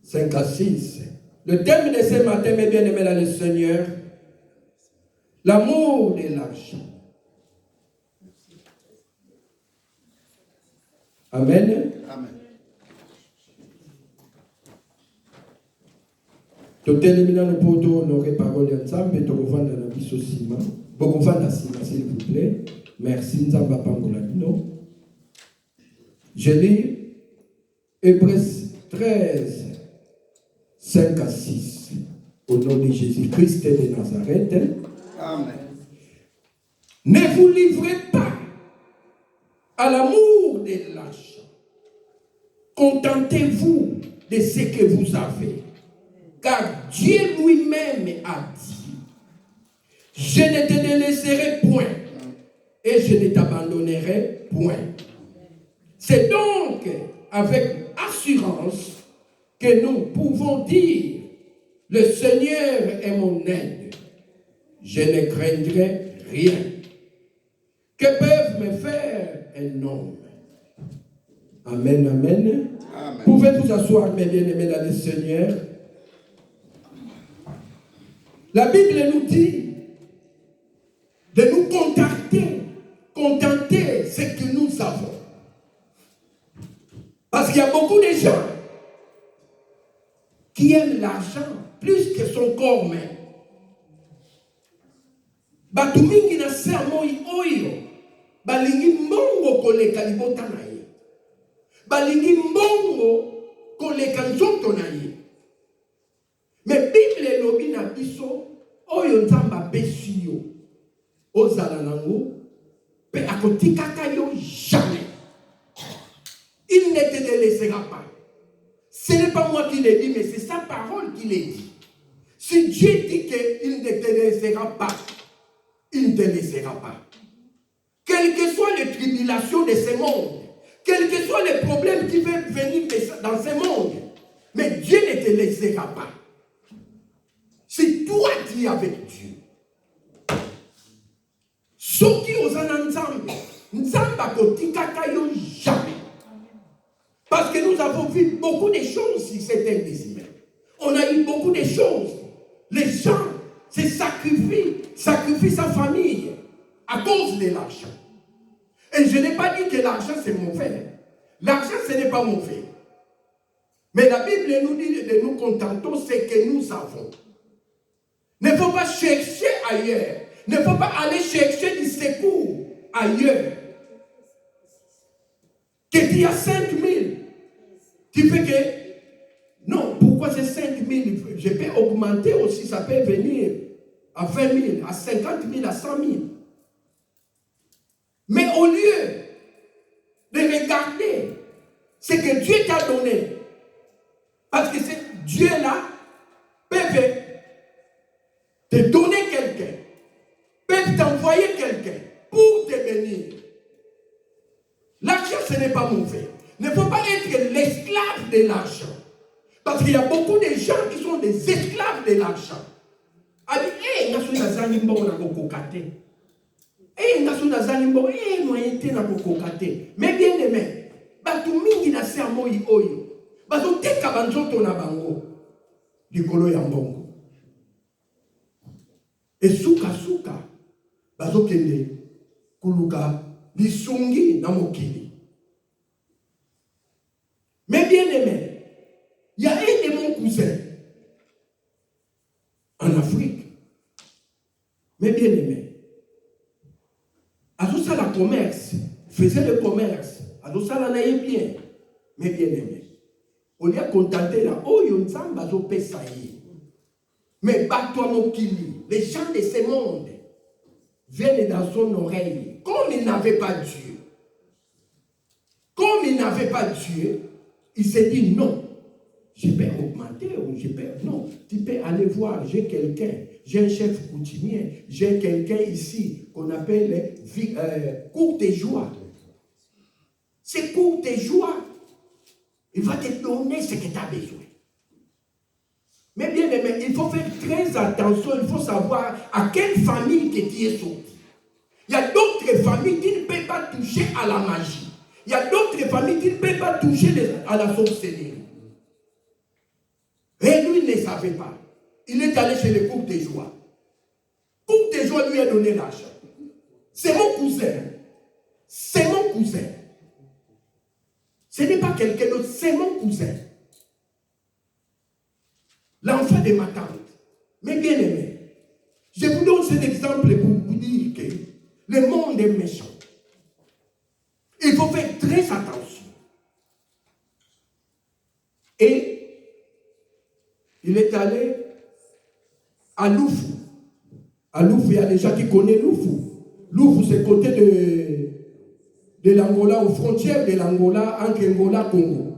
5 à 6. Le thème de ce matin, mes bien-aimés dans le Seigneur, l'amour de l'argent. Amen. Amen. Totelemina no poto honorer parole ensemble et tovanda na biso sima. Bokovanda sima s'il vous plaît. Merci Nzamba Pangola Dino. Je lis Hébreux 13, 5 à 6. Au nom de Jésus-Christ de Nazareth. Amen. Ne vous livrez pas à l'amour de l'argent. Contentez-vous de ce que vous avez. Car Dieu lui-même a dit, je ne te délaisserai point et je ne t'abandonnerai point. C'est donc avec assurance que nous pouvons dire, le Seigneur est mon aide. Je ne craindrai rien. Que peuvent me faire un homme? Amen, amen. Amen. Pouvez vous asseoir, mes bien-aimés dans le Seigneur. La Bible nous dit de nous contenter ce que nous avons. Parce qu'il y a beaucoup de gens qui aiment l'argent plus que son corps même. Batu mingi na sermo oyo balingi mbongo koleka libota na ye. Balingi mbongo koleka nzoto na ye. Mais Bible elobi na biso oyo Nzamba apesi yo ozala nango pe akotikaka yo jamais. Il ne te délaissera pas. Ce n'est pas moi qui le dis, mais c'est sa parole qui le dit. Si Dieu dit qu'il ne te laissera pas, il ne te laissera pas. Quelles que soient les tribulations de ce monde, quels que soient les problèmes qui peuvent venir dans ce monde, mais Dieu ne te laissera pas. Si toi tu es avec Dieu, ceux qui osent en Nzambe, Nzamba kotikaka yo jamais. Parce que nous avons vu beaucoup de choses sur cette terre des humains. On a eu beaucoup de choses. Les gens se sacrifient sa famille à cause de l'argent. Et je n'ai pas dit que l'argent c'est mauvais. L'argent ce n'est pas mauvais. Mais la Bible nous dit de nous contenter ce que nous avons. Ne faut pas chercher ailleurs. Ne faut pas aller chercher du secours ailleurs. Que tu as 5 000. Tu fais que, non, pourquoi c'est 5 000? Je peux augmenter aussi, ça peut venir à 20 000, à 50 000, à 100 000. Mais au lieu de regarder ce que Dieu t'a donné, parce que c'est Dieu-là peut te donner quelqu'un, peut t'envoyer quelqu'un pour te bénir. L'argent, ce n'est pas mauvais. Ne faut pas être l'esclave de l'argent. Parce qu'il y a beaucoup de gens qui sont des esclaves de l'argent. A dit, hey, nasu nazali mbongo na kokokate. Hey, nasu nazali mbongo, hey, moyente na kokokate. Mais bien aimé, batu mingi na sermo oyo. Bazo teka banzoto na bango. Likolo ya mbongo. Et suka, bazo kende kuluka lisungi na mokili. Mais bien aimé, il y a un de mon cousin en Afrique. Mais bien aimé, Azosa la commerce, faisait le commerce. Azosa la naïe bien. Mais bien aimé, on lui a contenté là, oh yon Nzamba zo pesaï. Mais bat-toi mokili, les gens de ce monde viennent dans son oreille. Comme il n'avait pas Dieu, il s'est dit non, je peux augmenter ou je peux... Non, tu peux aller voir, j'ai quelqu'un, j'ai un chef coutumier, j'ai quelqu'un ici qu'on appelle courte joie. C'est courte joie. Il va te donner ce que tu as besoin. Mais bien aimé, il faut faire très attention, il faut savoir à quelle famille que tu es sorti. Il y a d'autres familles qui ne peuvent pas toucher à la magie. Il y a d'autres familles qui ne peuvent pas toucher à la sorcellerie. Et lui, il ne savait pas. Il est allé chez le courtisois. Courtisois lui a donné l'argent. C'est mon cousin. C'est mon cousin. Ce n'est pas quelqu'un d'autre, c'est mon cousin. L'enfant de ma tante. Mais bien aimé, je vous donne cet exemple pour vous dire que le monde est méchant. Il faut faire très attention. Et il est allé à Loufou. À Loufou, il y a des gens qui connaissent Loufou. Loufou, c'est côté de l'Angola, aux frontières de l'Angola, entre Angola et Congo.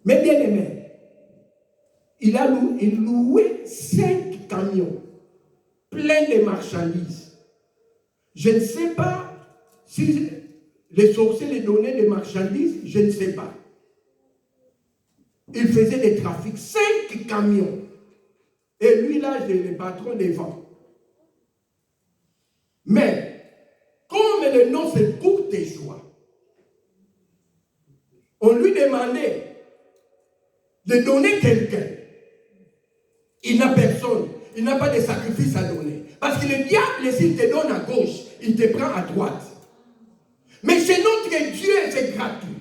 Mais bien aimé, il louait 5 camions pleins de marchandises. Je ne sais pas si les sorciers les donnaient des marchandises, je ne sais pas. Il faisait des trafics, 5 camions. Et lui, là, c'est le patron des vents. Mais, comme le nom c'est Courtisois, on lui demandait de donner quelqu'un. Il n'a personne. Il n'a pas de sacrifice à donner. Parce que le diable, s'il te donne à gauche, il te prend à droite. Mais chez notre Dieu, c'est gratuit.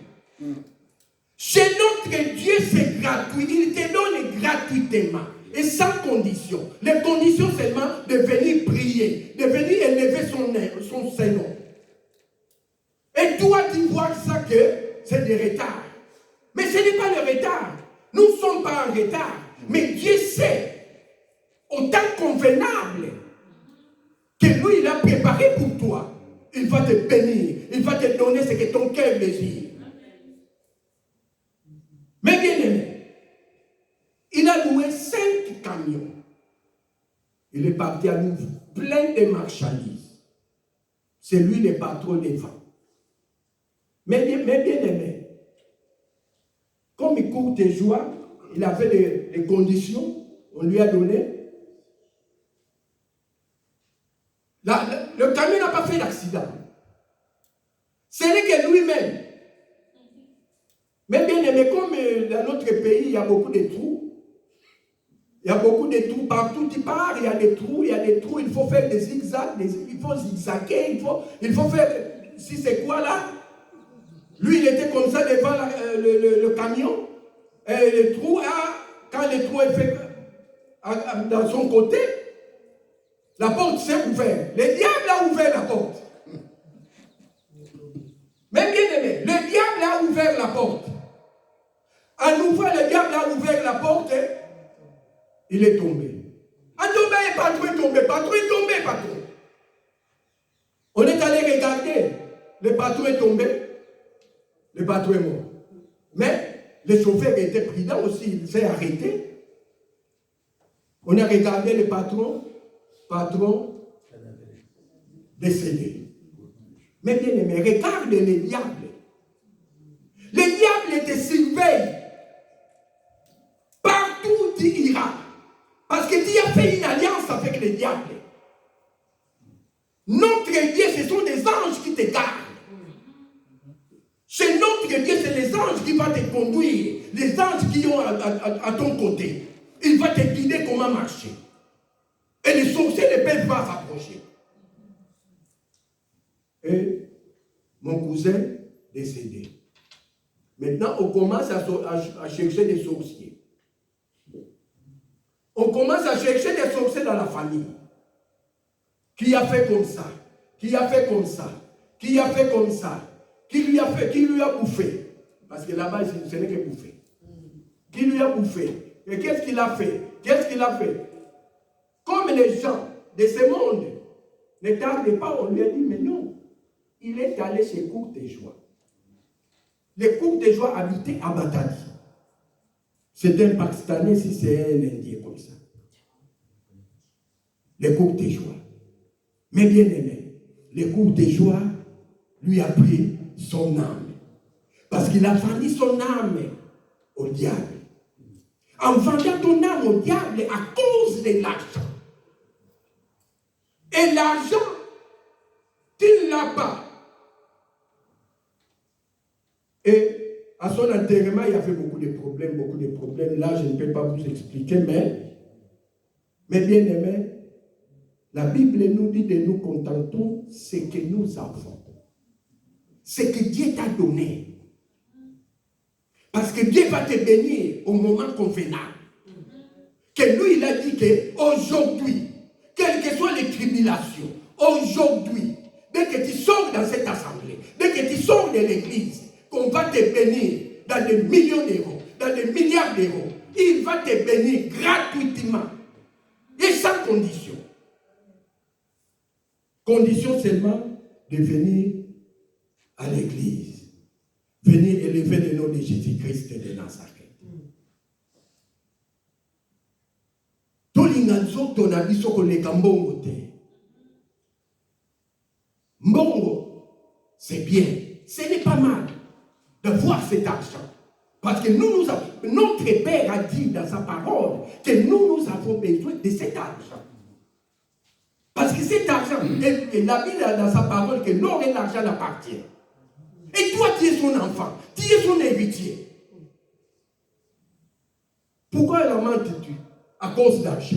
Chez notre Dieu, c'est gratuit. Il te donne gratuitement. Et sans condition. Les conditions seulement de venir prier, de venir élever son Seigneur. Et toi, tu vois ça que c'est des retards. Mais ce n'est pas le retard. Nous ne sommes pas en retard. Mais Dieu sait, au temps convenable, que lui, il a préparé pour toi. Il va te bénir. Il va te donner ce que ton cœur désire. Mais bien aimé, il a loué 5 camions. Il est parti à Louvre, plein de marchandises. C'est lui le patron des vents. Mais bien aimé, comme il court des joies, il avait des conditions, on lui a donné. Le camion n'a pas fait d'accident. Ce n'est que lui-même. Mais bien aimé, comme dans notre pays, il y a beaucoup de trous. Il y a beaucoup de trous partout. Tu pars, il y a des trous, il faut faire des zigzags, il faut zigzaguer, il faut faire. Si c'est quoi là? Lui, il était comme ça devant le camion. Et le trou, quand le trou est fait dans son côté, la porte s'est ouverte. Le diable a ouvert la porte. Mais bien aimé, le diable a ouvert la porte. En ouvrant, le diable a ouvert la porte. Il est tombé. Patron est tombé, patron. On est allé regarder. Le patron est tombé. Le patron est mort. Mais le chauffeur était prudent aussi. Il s'est arrêté. On a regardé le patron décédé. Mais bien aimé, regarde le diable. Le diable te surveille. Partout où tu iras. Parce que tu as fait une alliance avec le diable. Notre Dieu, ce sont des anges qui te gardent. Chez notre Dieu, c'est les anges qui vont te conduire. Les anges qui sont à ton côté. Il va te guider comment marcher. Et les sorciers ne peuvent pas s'approcher. Et mon cousin décédé. Maintenant, on commence à chercher des sorciers. On commence à chercher des sorciers dans la famille. Qui a fait comme ça? Qui a fait comme ça? Qui a fait comme ça? Qui lui a bouffé? Parce que là-bas, ce n'est que bouffé. Qui lui a bouffé? Et qu'est-ce qu'il a fait? Comme les gens de ce monde ne tardent pas, on lui a dit, mais non. Il est allé chez Courtisois. Les Courtisois habitaient à Matadi. C'est un Pakistanais si c'est un Indien comme ça. Les Courtisois. Mais bien aimé, les Courtisois lui a pris son âme. Parce qu'il a vendu son âme au diable. En vendant ton âme au diable à cause de l'argent. Et l'argent, tu ne l'as pas. Et à son enterrement, il y avait beaucoup de problèmes, beaucoup de problèmes. Là, je ne peux pas vous expliquer, mais bien aimé, la Bible nous dit de nous contenter ce que nous avons. Ce que Dieu t'a donné. Parce que Dieu va te bénir au moment convenable. Que lui, il a dit qu'aujourd'hui, quelles que soient les tribulations, aujourd'hui, dès que tu sors dans cette assemblée, dès que tu sors de l'église, qu'on va te bénir dans des millions d'euros, dans des milliards d'euros, il va te bénir gratuitement et sans condition. Condition seulement de venir à l'église, venir élever le nom de Jésus-Christ de Nazareth. Mbongo, c'est bien, ce n'est pas mal de voir cet argent. Parce que notre Père a dit dans sa parole que nous avons besoin de cet argent. Parce que cet argent, et la Bible a dans sa parole que l'or et l'argent l'appartiennent. Et toi, tu es son enfant, tu es son héritier. Pourquoi lamentes-tu? À cause d'argent.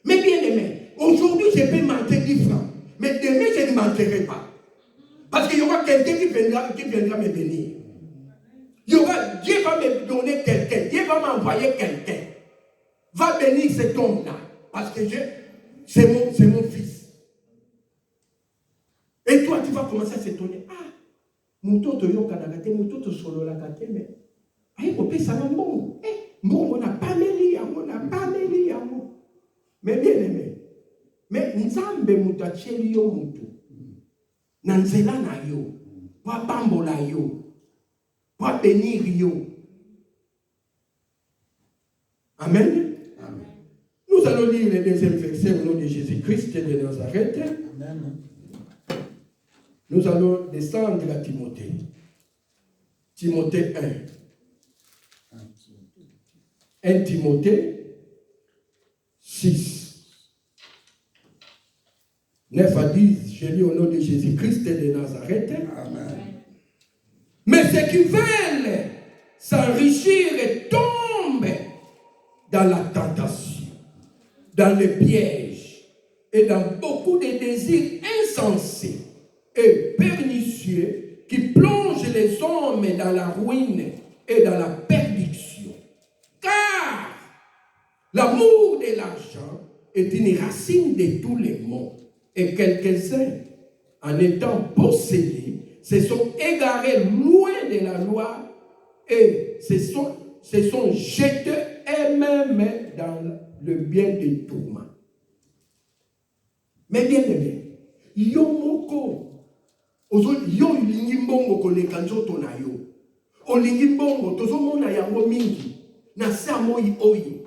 Mais bien aimé, aujourd'hui je peux manquer 10 francs, mais demain je ne manquerai pas. Parce qu'il y aura quelqu'un qui viendra me bénir. Dieu va me donner quelqu'un, Dieu va m'envoyer quelqu'un. Va bénir cet homme-là, parce que c'est mon fils. Et toi, tu vas commencer à s'étonner. Ah, mutoto yokanagate, mutoto solo la kate, mais aïe, on peut savoir bon. Bon, on n'a pas mêlé, on n'a pas mêlé. Mais bien aimé, mais nzambe mutacheli yo mutu, nanzela na yo, wa bambola yo, wa bénir yo. Amen. Amen. Nous allons lire les deuxième verset au nom de Jésus-Christ de Nazareth. Amen. Nous allons descendre à Timothée. Timothée 1. 1 Timothée 6. 9 à 10, je lis au nom de Jésus-Christ de Nazareth. Amen. Mais ceux qui veulent s'enrichir tombent dans la tentation, dans le piège et dans beaucoup de désirs insensés et pernicieux qui plongent les hommes dans la ruine et dans la perdition. Car l'amour de l'argent est une racine de tous les maux. Et quelques-uns, en étant possédés, se sont égarés loin de la loi et se sont jetés eux-mêmes dans le bien des tourments. Mais bien aimé, yo moko, yo lingi mbongo koleka nzoto na yo. Olingi mbongo, tozomona yango mingi, na sa moi oyi.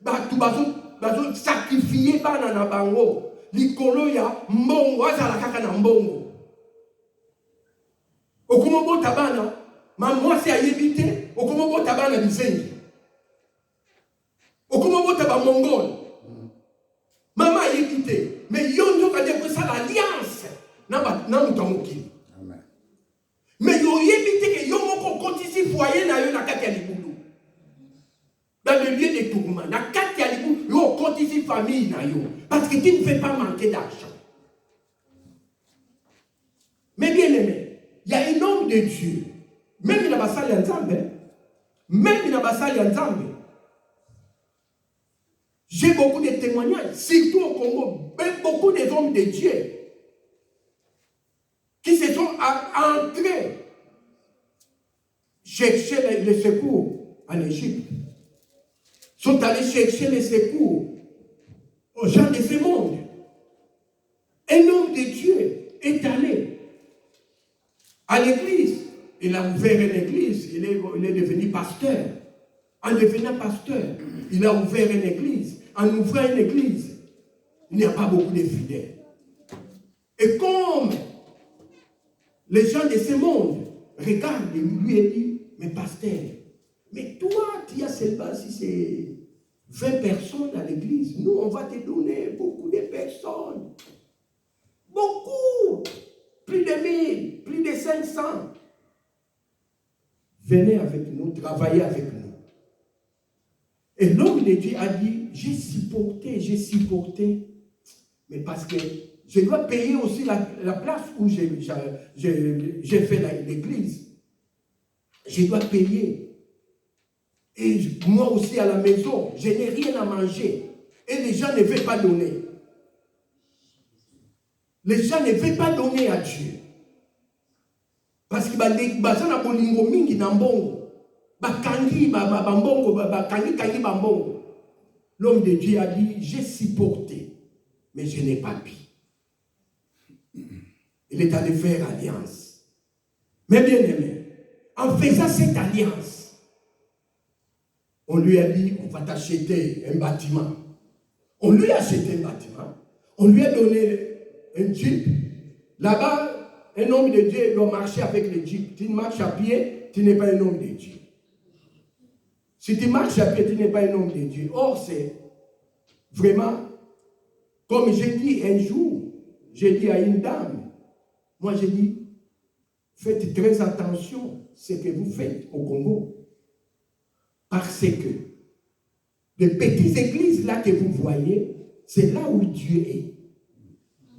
Batu bazo sacrifier bana na bango. Likolo ya mbongo azala kaka na mbongo. Okomobota bana, mamwasi ayebite, okomobota bana bisengi. Okomobota ba mongol. Mama ayebite, mais yo nyoka de ko sala alliance na mutamokili. Amen. Mais yo yebite que yo moko kotisi foyer na yo na kati ya libulu. Dans le lieu de tourment, na kati ya libulu, yo kotisi famille na yo. Parce que tu ne fais pas manquer d'argent. Mais bien aimé, il y a un homme de Dieu, même il a basali en Zambé, j'ai beaucoup de témoignages, surtout au Congo, beaucoup d'hommes de Dieu qui se sont entrés chercher le secours en Égypte, sont allés chercher le secours aux gens de ce monde. Un homme de Dieu est allé à l'église. Il a ouvert une église. Il est devenu pasteur. En devenant pasteur, il a ouvert une église. En ouvrant une église, il n'y a pas beaucoup de fidèles. Et comme les gens de ce monde regardent et lui et dit, mais pasteur, mais toi, tu as seulement si c'est 20 personnes à l'église. Nous, on va te donner beaucoup de personnes. Beaucoup. Plus de 1000, plus de 500. Venez avec nous, travaillez avec nous. Et l'homme de Dieu a dit, j'ai supporté. Mais parce que je dois payer aussi la place où j'ai fait l'église. Je dois payer. Et moi aussi à la maison, je n'ai rien à manger. Et les gens ne veulent pas donner. Les gens ne veulent pas donner à Dieu. Parce que l'homme de Dieu a dit, j'ai supporté, mais je n'ai pas pu. Il est allé faire alliance. Mais bien aimé, en faisant cette alliance, on lui a dit, on va t'acheter un bâtiment. On lui a acheté un bâtiment. On lui a donné un jeep. Là-bas, un homme de Dieu doit marcher avec le jeep. Tu marches à pied, tu n'es pas un homme de Dieu. Si tu marches à pied, tu n'es pas un homme de Dieu. Or, c'est vraiment, comme j'ai dit un jour, j'ai dit à une dame, moi j'ai dit, faites très attention à ce que vous faites au Congo. Parce que les petites églises là que vous voyez, c'est là où Dieu est.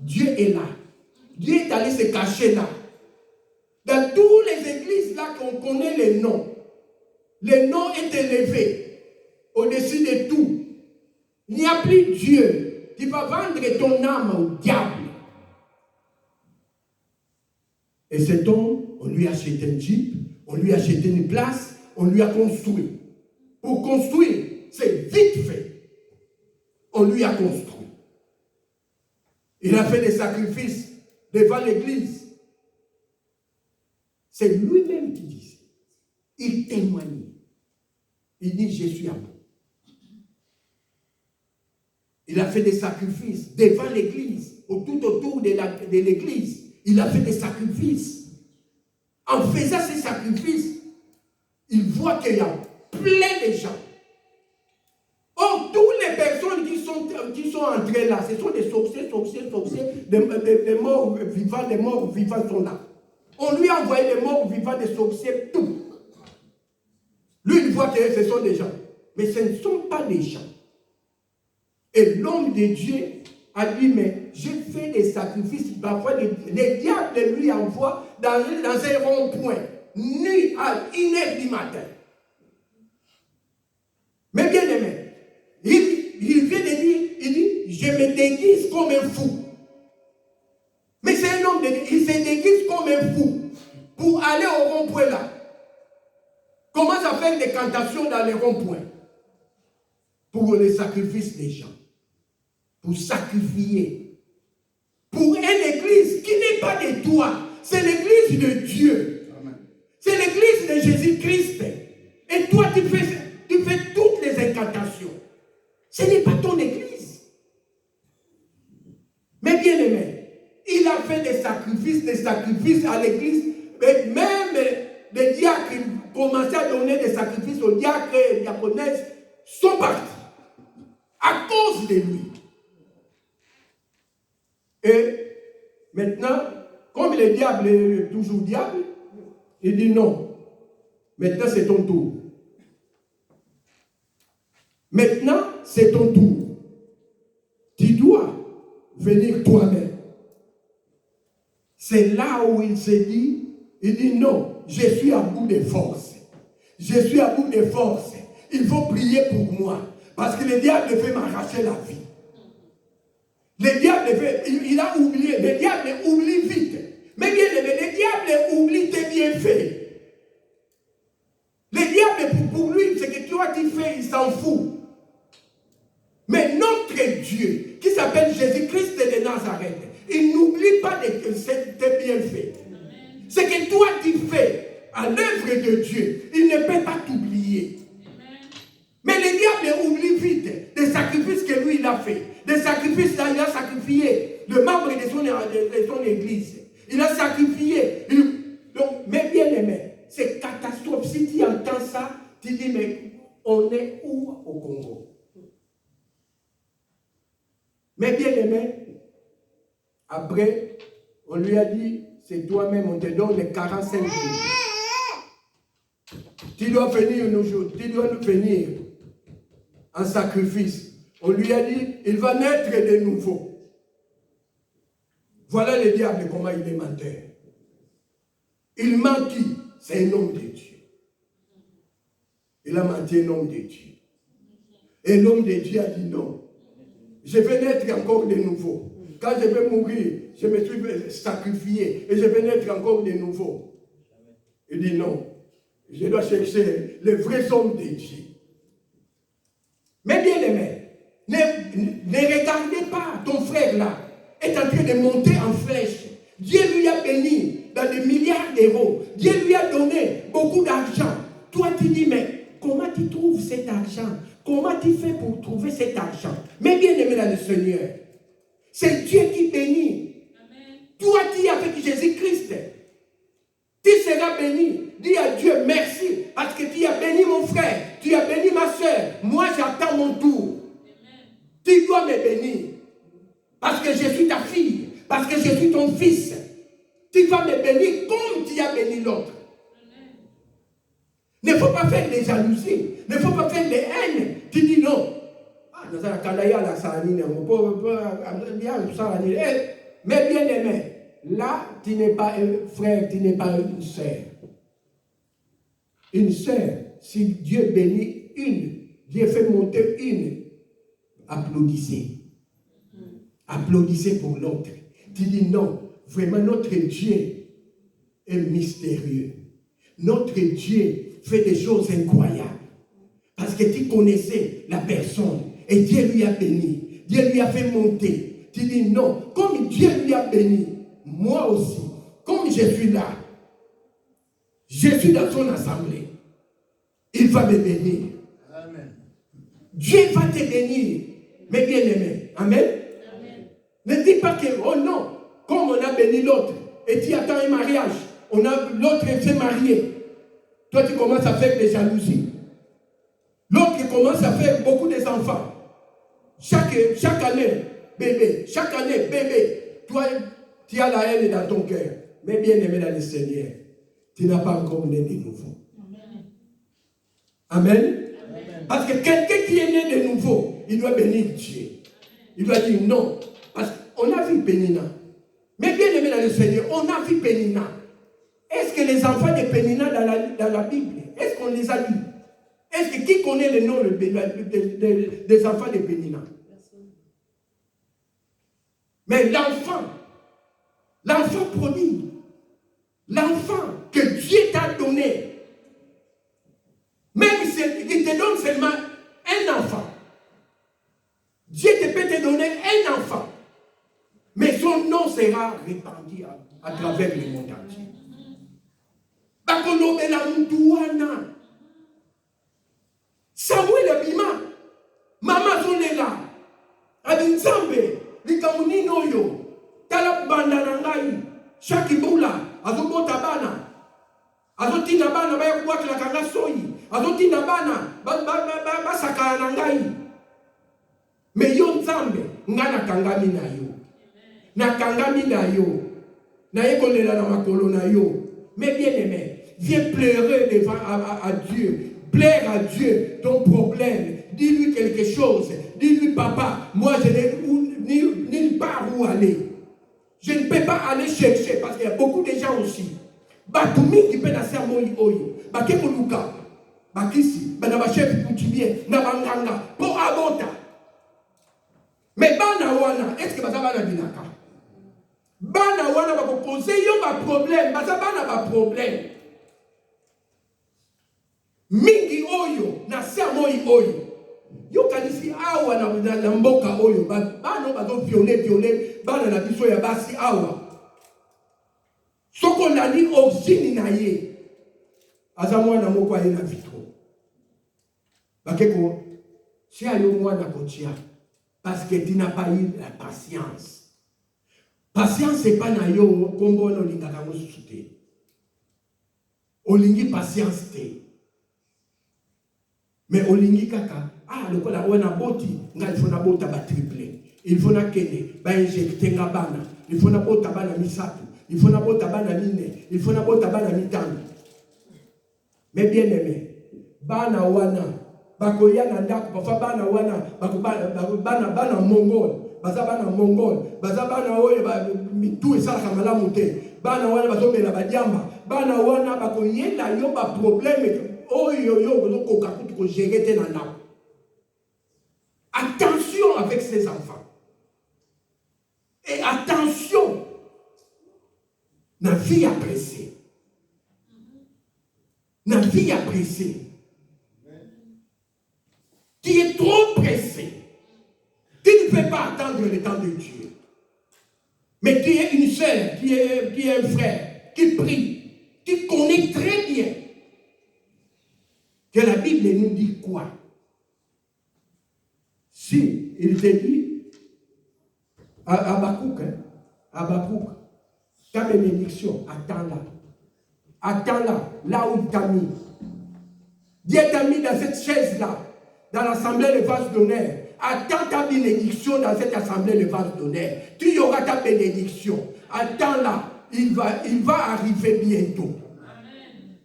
Dieu est là. Dieu est allé se cacher là. Dans toutes les églises là qu'on connaît les noms est élevé au-dessus de tout. Il n'y a plus Dieu. Tu vas vendre ton âme au diable. Et cet homme, on lui a acheté un jeep, on lui a acheté une place, on lui a construit. Pour construire, c'est vite fait. On lui a construit. Il a fait des sacrifices devant l'église. C'est lui-même qui disait. Il témoignait. Il dit, je suis à vous. Il a fait des sacrifices devant l'église, tout autour de l'église. Il a fait des sacrifices. En faisant ces sacrifices, il voit qu'il y a plein de gens. Or, toutes les personnes qui sont entrées là, ce sont des sorciers, des morts vivants sont là. On lui a envoyé des morts vivants, des sorciers, tout. Lui, il voit que ce sont des gens. Mais ce ne sont pas des gens. Et l'homme de Dieu a dit, mais j'ai fait des sacrifices. Parfois, les diables lui envoient dans un rond-point, nuit à 1h du matin. Mais bien aimé, il vient de dire, il dit, je me déguise comme un fou. Mais c'est un homme, il se déguise comme un fou pour aller au rond-point là. Commence à faire des cantations dans les ronds-points pour les sacrifices des gens. Pour sacrifier. Pour une église qui n'est pas de toi. C'est l'église de Dieu. C'est l'église de Jésus-Christ. Et toi, tu fais toutes les incantations. Ce n'est pas ton église. Mais bien aimé, il a fait des sacrifices à l'église. Mais même les diacres commençaient à donner des sacrifices aux diacres et diaconesses sont partis. À cause de lui. Et maintenant, comme le diable est toujours diable, il dit non. Maintenant, c'est ton tour. Maintenant, c'est ton tour. Tu dois venir toi-même. C'est là où il s'est dit, il dit non, je suis à bout de force. Je suis à bout de force. Il faut prier pour moi. Parce que le diable veut m'arracher la vie. Le diable il a oublié. Le diable oublie vite. Mais bien aimé, le diable oublie tes bienfaits. Le diable, pour lui, ce que toi tu fais, il s'en fout. Mais notre Dieu, qui s'appelle Jésus-Christ de Nazareth, il n'oublie pas tes bienfaits. Ce que toi tu fais à l'œuvre de Dieu, il ne peut pas t'oublier. Mais le diable oublie vite des sacrifices que lui il a fait. Des sacrifices là, il a sacrifié le membre de son église. Il a sacrifié. Donc, mais bien aimé, c'est catastrophe. Si tu entends ça, tu dis, mais on est où au Congo? Mais bien aimé, Après, on lui a dit, c'est toi-même, on te donne les 45 jours. Tu dois venir nous venir en sacrifice. On lui a dit, il va naître de nouveau. Voilà le diable, comment il est menteur. Il ment qui? C'est un homme de Dieu. Il a menti un homme de Dieu. Et l'homme de Dieu a dit non. Je vais naître encore de nouveau. Quand je vais mourir, je me suis sacrifié et je vais naître encore de nouveau. Il dit non. Je dois chercher les vrais hommes de Dieu. Mais bien aimé, ne regardez pas ton frère là, est en train de monter en flèche. Dieu lui a béni dans des milliards d'euros. Dieu lui a donné beaucoup d'argent. Toi tu dis, mais comment tu trouves cet argent? Comment tu fais pour trouver cet argent? Mais bien aimé dans le Seigneur, c'est Dieu qui bénit. Amen. Toi qui es avec Jésus-Christ, tu seras béni. Dis à Dieu merci parce que tu as béni mon frère, tu as béni ma soeur. Moi j'attends mon tour. Amen. Tu dois me bénir parce que je suis ta fille, parce que je suis ton fils. Tu vas me bénir comme tu as béni l'autre. Ne faut pas faire des jalousies, ne faut pas faire des haines. Tu dis non. Mais bien aimé, là, tu n'es pas un frère, tu n'es pas une sœur. Une sœur, si Dieu bénit une, Dieu fait monter une, applaudissez. Applaudissez pour l'autre. Tu dis non, vraiment notre Dieu est mystérieux. Notre Dieu fait des choses incroyables. Parce que tu connaissais la personne et Dieu lui a béni. Dieu lui a fait monter. Tu dis non, comme Dieu lui a béni, moi aussi, comme je suis là, je suis dans son assemblée, il va me bénir. Amen. Dieu va te bénir, mes bien-aimés. Amen. Amen. Ne dis pas que, oh non, comme on a béni l'autre, et tu attends un mariage, l'autre s'est marié. Toi, tu commences à faire des jalousies. L'autre commence à faire beaucoup d'enfants. Chaque année, bébé. Chaque année, bébé. Toi, tu as la haine dans ton cœur. Mais bien aimé dans le Seigneur, tu n'as pas encore né de nouveau. Amen. Amen. Parce que quelqu'un qui est né de nouveau, il doit bénir Dieu. Il doit dire non. Parce qu'on a vu Pénina. Mais bien aimé dans le Seigneur, on a vu Pénina. Est-ce que les enfants de Pénina dans la Bible, est-ce qu'on les a lus? Est-ce que qui connaît le nom des enfants de Pénina? Mais l'enfant prodigue, l'enfant que Dieu t'a donné, même s'il te donne seulement un enfant, Dieu peut te donner un enfant, mais son nom sera répandu à travers le monde entier. Samuel abima mama zolela abinzambe likamuni noyo tala banda na ngai shakibula azobota bana azotinda bana baya kuwakila kanga soyi azotinda bana basakala na ngai me yo nzambe nga nakangami na yo nakangami na yo nayekolela na makolo na yo. Mais bien aimé, viens pleurer devant à Dieu. Plaire à Dieu ton problème. Dis-lui quelque chose. Dis-lui, papa, moi je n'ai nulle part où aller. Je ne peux pas aller chercher parce qu'il y a beaucoup de gens aussi. Batumi qui peut la faire moi oyo. Bakeko luka. Bakisi, na chef coutumier, na banganga pour abota. Mais bana wana, est-ce que bazaba na binaka? Bana wana ba poser yo ba problème, bazaba na ba problème. Mingi oyo na sermoi oyo yo kanisi awa na mboka oyo bana bazo violer bana na biso ya basi awa soko nani origine na ye aza mwana moko aye na vitro bakeko si ayo mwana kotia parce que tu n'as pas eu la patience. Patience c'est pas na yo kombo no lingaka mosusu te olingi patience te. Mais olingi kaka, le kola wana boti, nga il faut na bota ba triplé. Il faut na kene, ba injecter nga bana, il faut n'abota bana misato, il faut n'abota bana mine, il faut n'abota bana mitano. Mais bien aimé, bana wana, bakoya na ndako, parfois bana wana, bana mongol, baza bana mongol, baza bana oyo mitu esala malamu te, bana wana bazomela badiamba, bana wana bakoyela yo ba problème oyo yo kozokoka kutu ko gérer te na ndako. Attention avec ces enfants. Et attention, la vie a pressé. La vie a pressé. Tu es trop pressé. Tu ne peux pas attendre le temps de Dieu. Mais tu es une sœur, tu es un frère qui prie. Tu connais très bien que la Bible nous dit quoi? Si il te dit, Habakkuk, ta bénédiction, attends-la. Attends-la, là où il t'a mis. Dieu t'a mis dans cette chaise-là, dans l'assemblée de vase d'honneur. Attends ta bénédiction dans cette assemblée de vase d'honneur. Tu y auras ta bénédiction. Attends-la, il va arriver bientôt. Amen.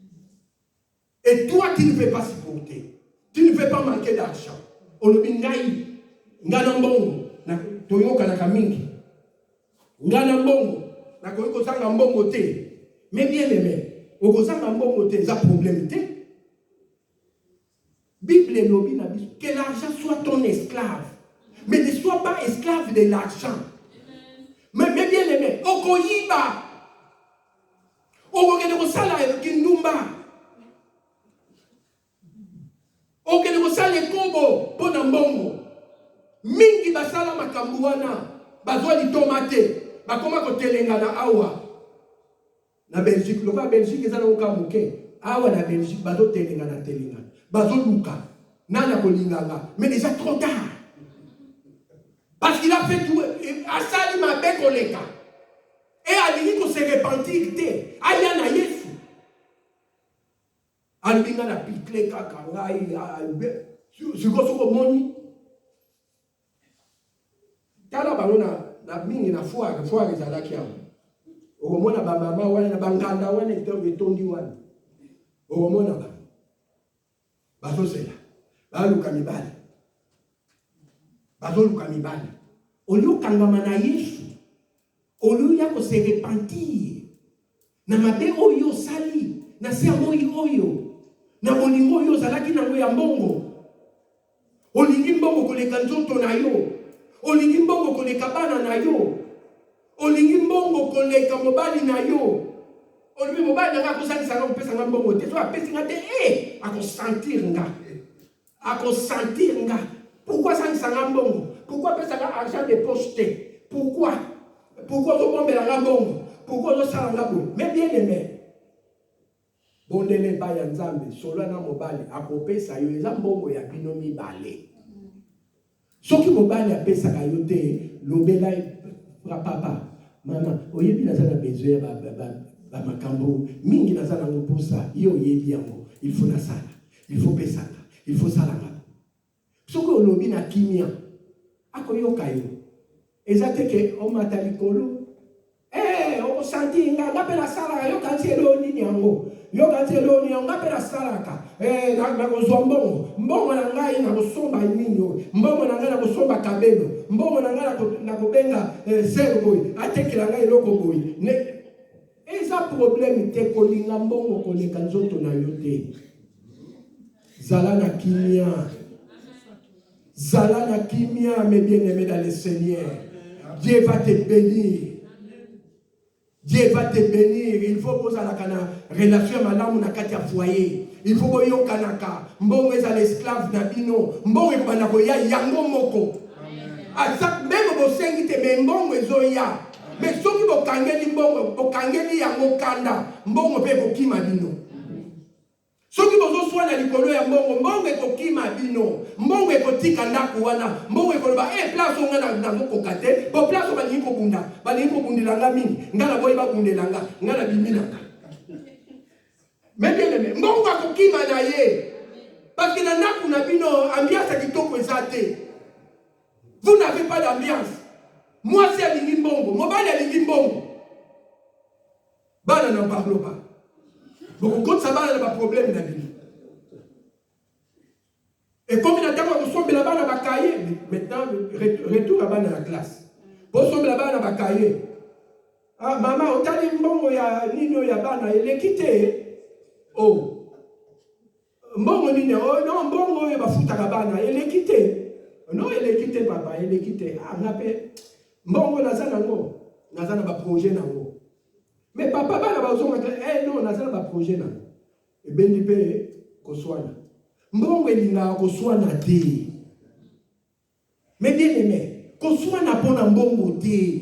Et toi, tu ne veux pas supporter. Tu ne veux pas manquer d'argent. Olobingai, ngana mbongo, na toyoka na kamingi. Ngana mbongo, na koyoko sanga mbongo te. Mais bien aimé, okozanga mbongo te, ça problème te. Bible et lobi na biso, que l'argent soit ton esclave. Mais ne sois pas esclave de l'argent. Mais bien aimé, okoyiba. Okokende kosala kindumba. Okokende kosala ekobo pona mbongo. Mingi basala makambu wana bazwa litoma te bakoma kotelenga na awa na Belgique loka Belgique ezala okamuke awa na Belgique bazo telenga na telenga bazo luka nana kolinganga mais déjà trop tard parce qu'il a fait tout asali mabe koleka et alingi ko se repentir te aya na Yesu alibinga na pitle kaka ngai siko moni tala balona na mingi na foire ezalaki awa okomona bamama wana na banganda wana etondi wana okomona ba bazozela baluka mibali oliokangama na Yesu olioya kose repentir na mabe oyo osali na sermoi oyo na bolingo oyo ozalaki nango ya mbongo olingi mbongo koleka nzoto na yo olingi mbongo koleka bana na yo olingi mbongo koleka mobali na yo olibi mobali nanga akosangisa nga kopesa nga mbongo te so apesi nga te akosentir nga pourquoi sangisa nga mbongo pourquoi apesa nga argent de poche te pourquoi ozobombela nga mbongo pourquoi ozosala nga boye mais bien aimé bondele epai ya Nzambe solo na mobali akopesa yo eza mbongo ya bino mibale. Soki mobali apesaka yo te lobela papa mama oyebi nazana besoin ba makambo mingi nazana ngopusa yo oyebi yango il faut nasala il faut pesaka il faut salanga soki olobi na kimia akoyoka yo eza te ke omata likolo okosanti nga pela salaka yo kanti elo nini yango yo kanti elo nini yango nga pela salaka nakozwa mbongo na ngai nakosomba nini mbongo na ngai nakosomba kabelo mbongo na ngai nakobenga sere boye atekela ngai eloko boye eza problème te kolinga mbongo koleka nzoto na yo te zala na kimia mes bien-aimés dans le Seigneur. Dieu va te bénir. Dieu va te bénir. Il faut poser la relation madame na kati ya foyer. Il faut boyo kanaka. Mbongo eza l'esclave na bino. Mbongo ekobanda koya yango moko. Asa même bosengi te me mbongo ezoya. Mais soki bokangeli mbongo, bokangeli yango kanda, mbongo pe bokima bino. Soki bozo swana likolo ya mbongo ekokima bino. Mbongo ekotika ndako wana. Mbongo ekoloba place onga na mokoka te. Bo place balingi kobundela nga mingi. Ngana boyi babundela nga, ngana biminaka. Mais bien aimé, mbongo akokima na ye. Parce que na ndako na bino ambiance kitoko ezate. Vous n'avez pas d'ambiance. Moi, c'est alingi mbongo. Moi, bana alingi mbongo. Bana n'en parle pas. Donc, quand ça va, il n'y a pas de problème dans la vie. Et comme il a d'abord reçu là-bas dans la cahier, maintenant, retour là-bas dans la classe. Pour reçu là-bas dans la cahier. Ah, maman, on t'a dit mbongo ya nino ya bana, il est quitté. Oh. Mbongo nino, oh non, mbongo ya bafuta la bana, il est quitté. Non, il est quitté, papa, il est quitté. Ah, on appelle. Mbongo naza nango, naza na ba projet nango. Mais papa bana bazonga, eh non, naza na ba projet nango. Et bendi pe koswana. Mbongo elinga koswana te. Mais bien aimé, koswana pona mbongo te.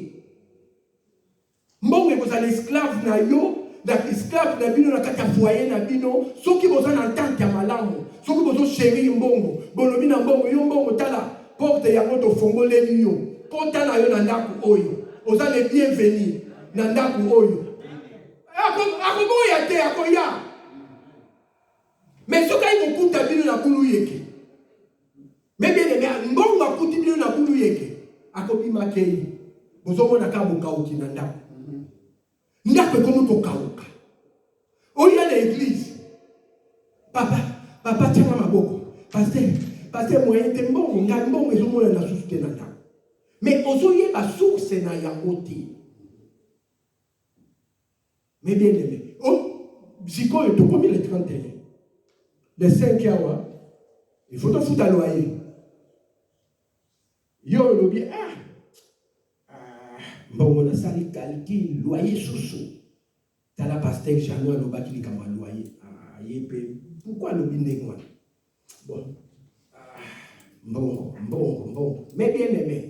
Mbongo ekozala esclave na yo, na esclave na bino na kati ya foyer na bino, soki boza na tante ya malamu, soki bozo chéri mbongo, bolobi na mbongo yo mbongo tala porte yango tofongoleli yo. Kota na yo na ndaku oyo. Oza le bienvenu na ndaku oyo. Akoboya te akoya. Mais soka yi kokuta bino na kulu yeke. Mais bien aimé, mbongo akuti bino na kulu yeke. Akobima kei. Bozomona ka bokauki na ndaku. Ndaku ekomi kokauka. Oya na église. Papa tianga maboko. Pasteur moyen te mbongo, nga mbongo ezomona na susu te na ndaku. Mais ozoye la source na yango te. Mais bien aimé. Oh, Ziko est combien le 31? Le 5 hours. Il faut te foutre à loyer. Yo le bien. Bon, on a sali calcul loyer sous. T'as la pasteur Jean-Noël le bâti comme un loyer. Pourquoi le bien moi? Bon. Mais bien aimé.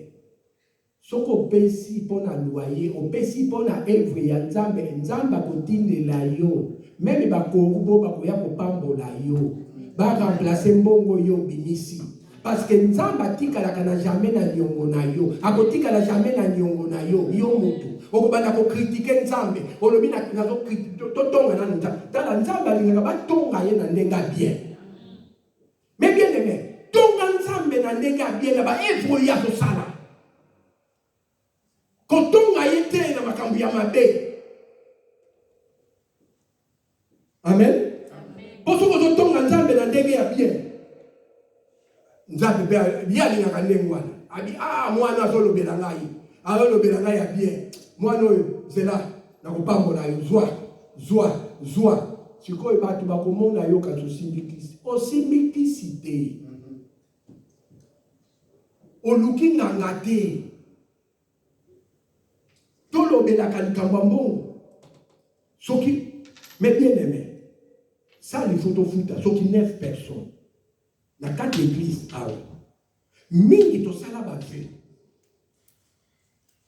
Soko pesi pona loyer, o pesi pona evre ya nzambe, nzamba kotindela yo. Même ba korubo ba koya kopambola yo. Ba remplacer mbongo yo bimisi. Parce que nzamba tikala kana jamais na nyongo na yo. Akotikala jamais na nyongo na yo, yo mutu. Okobana ko critiquer nzambe, olobi na zo totonga na nzambe. Tala nzamba linga ba tonga ye na ndenga bien. Mais bien aimé, tonga nzambe na ndenga bien na ba evre ya to sala. Kotonga yete na makambu ya mabe. Amen. Boso ko tonga nzambe na ndenge ya bien. Nzambe bien ali na kanengwana. Abi mwana azolobela ngai. Azolobela ngai ya bien. Mwana oyo zela na kopambola yo zwa. Sikoyo batu bakomona yo ka tosimbikisi. Osimbikisi te. Oluki nganga te. Tolobelaka likambo mbongo. Soki, mais bien aimé, ça il faut te foutre. Soki 9 personnes. Na 4 églises, mingi to sala ba ve.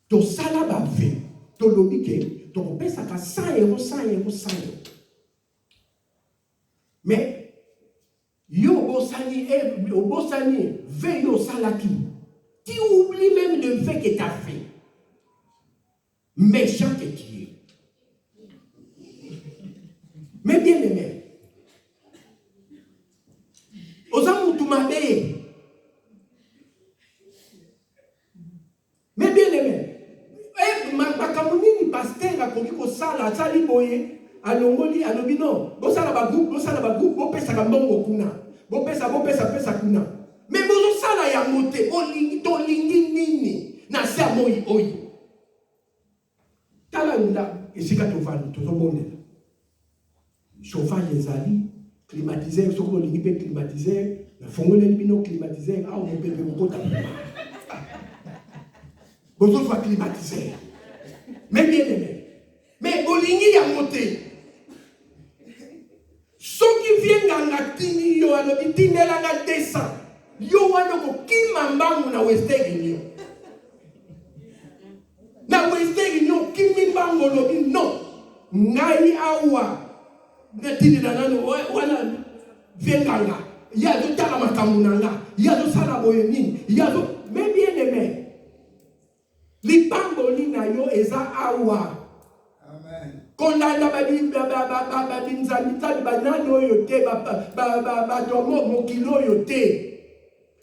To sala ba ve. To lobike, to pesa ka 100 €. Mais yo bosani ve yo salaki. Tu oublies même le fait que tu as fait. Méchant que tu es. Mais bien aimé, mais bien aimé, makamunini pasteur akoki kosala asali boye alongoli alobi non bosala ba groupe bopesa mbongo kuna bopesa kuna mais bozosala yango te tolingi nini na se moi oyo tala nda esika tovandi tozobonela chauffage ezali climatiseur soko olingi mpe climatiseur nafongoleli bino climatiseur awa mopepe kokota bozozwa climatiseur mais bien aimé mais olingi yango te soki vie nganga tini yo alobi tindelanga 200 yo wana kokima mbangu na Western Union na Western Union kimi mbangu lobi no ngai awa natindela nano wana vie nganga yazo tala makambo nanga yazo sala boye nini yazo mais bien aimé libamboli na yo eza awa. Amen. Kolanda babinzamita banani oyo te badomo mokilo oyo te.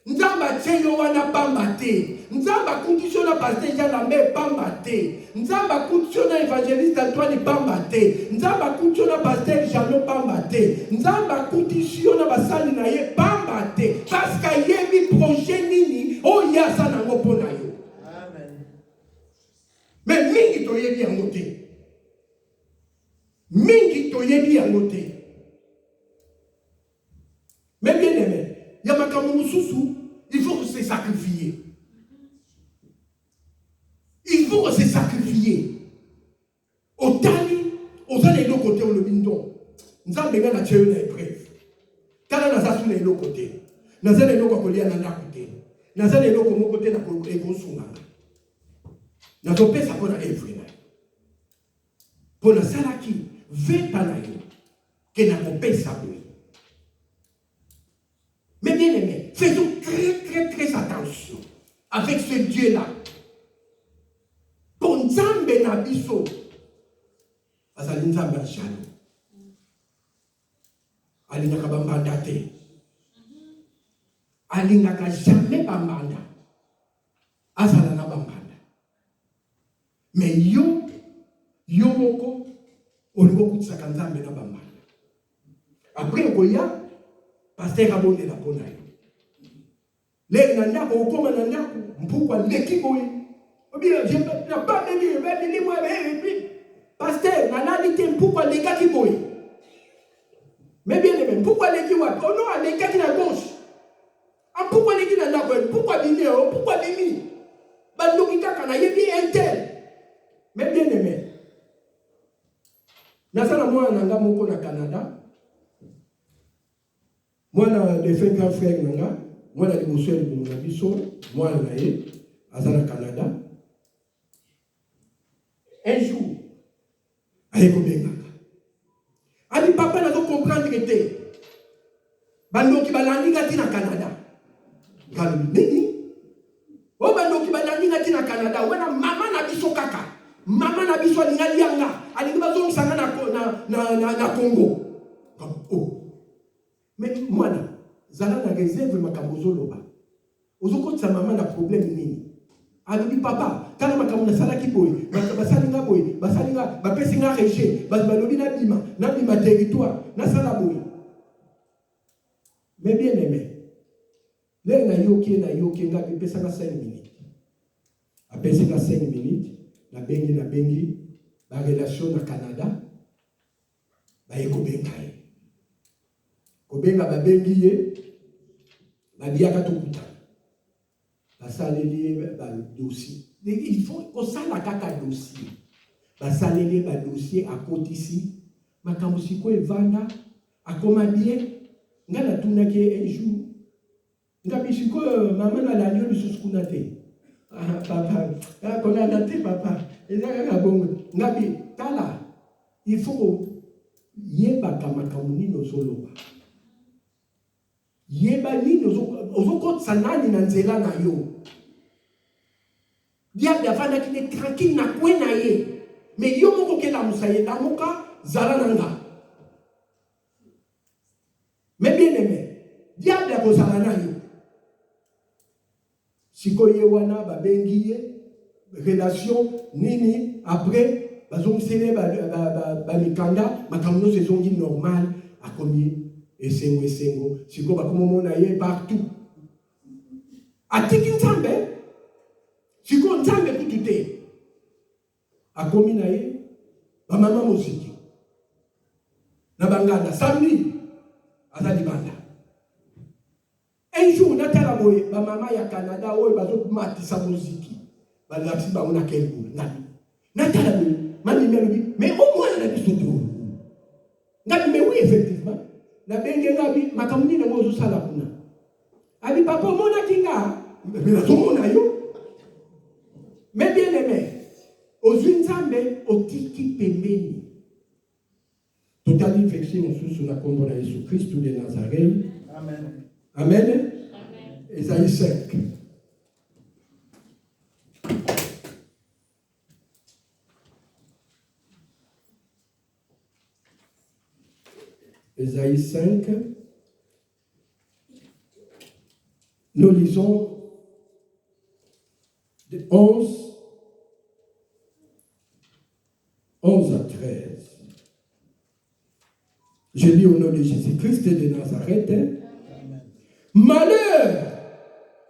Nzamba tseyo wana pamba te. Nzamba kutishona pasteur Jean Lambert pamba te. Nzamba kutishona évangéliste Antoine pamba te. Nzamba kutishona pasteur Jean pamba te. Nzamba kutishona basali na ye pamba te. Parce que yebi projet nini oya sa nango pona yo. Amen. Mais mingi to yebi yango te. Mingi to yebi yango te. Mais bien aimé, il y a makambo mususu, il faut se sacrifier. Il faut se sacrifier. Otali, ozali no côté au lobindo. Nzambe nga na tsheo na épreuve. Kala na sasu na elo côté. Nazali no kolia na côté. Nazali no ko côté na ko ekonsunga. Na topesa pona evre na. Pona salaki ve pana yo. Ke na kopesa boy. Mais bien aimé, faisons très attention avec ce Dieu-là. Pour Nzambe na biso, azali Nzambe ashalo. Alingaka bambanda te. Alingaka jamais bambanda. Azala na bambanda. Mais yo moko, olingo kutisaka Nzambe na bambanda. Après okoya, pasteur abonde la pona yo. Le nandako okoma nandako mpukwa leki boye. Obia je na pas de moi pasteur nanali te mpukwa leka ki boye. Mais bien aimé, mpukwa leki wa ono aleka ki na gauche. Mpukwa leki na ndako, mpukwa bimi o, mpukwa bimi. Bandoki kaka na yebi intel. Mais bien aimé. Nasala mwana nanga moko na Canada. Moi, les faits grand frère nanga, moi la dévotion de mon biso, moi na ye, azana Canada. Un jour, avec combien ali papa n'a pas comprendre que t'es. Bando ki balandi ngati na Canada. Galu nini? O bando ki balandi ngati na Canada, wana mama na biso kaka. Mama na biso lingali yanga, ali bazo msanga na Congo. Oh. Mais moi, zala na réserve makambo zoloba. Ozoko tsa mama na problème nini? Alobi papa, kana makambo na sala ki boy, basalinga boy, basalinga bapesinga rejet, balobi na bima territoire, na sala boy. Mais bien aimé. Là na yoki nga pesa 5 minutes. Apesa 5 minutes, na bengi la relation na Canada. Ba yeko bengai. Kobenga babengi ye badiaka tokuta basaleli ba dossier. Il faut qu'on sala kaka dossier basaleli ba dossier à côté ici makambo siko evanda akoma bien ngana tunaki un jour ngabi siko mama na la nyo lisusu kuna te papa kona na te papa ezaka bongo ngabi tala il faut yeba kama kamuni no solo yeba nini ozokotisa nani na nzela na yo. Diable afanda kine tranquille na kwe na ye. Mais yo moko kela musaye na moka zala nanga. Mais bien aimé, diable akozala na yo. Siko ye wana babengi ye relation nini après bazongisele ba mikanda makamno saison normal akomi esengo siko bakomona ye partout atiki Nzambe siko Nzambe kutute akomi na ye ba mama muziki na banganda samedi azali banda un jour natala boye ba mama ya Canada oyo bazomatisa muziki balapsi bango na kelbu natala boye mami melobi mais au moins na biso to ngati mais oui effectivement na benge ngabi makamuni na mozo sala kuna abi papa mona kinga bila tomona yo. Mais bien aimé ozwi Nzambe otiki pembeni totali verset mosusu na kombo na Yesu Kristu de Nazareth. Amen. Amen. Esaïe 5. Esaïe 5. Nous lisons de 11 à 13. Je lis au nom de Jésus-Christ de Nazareth. Malheur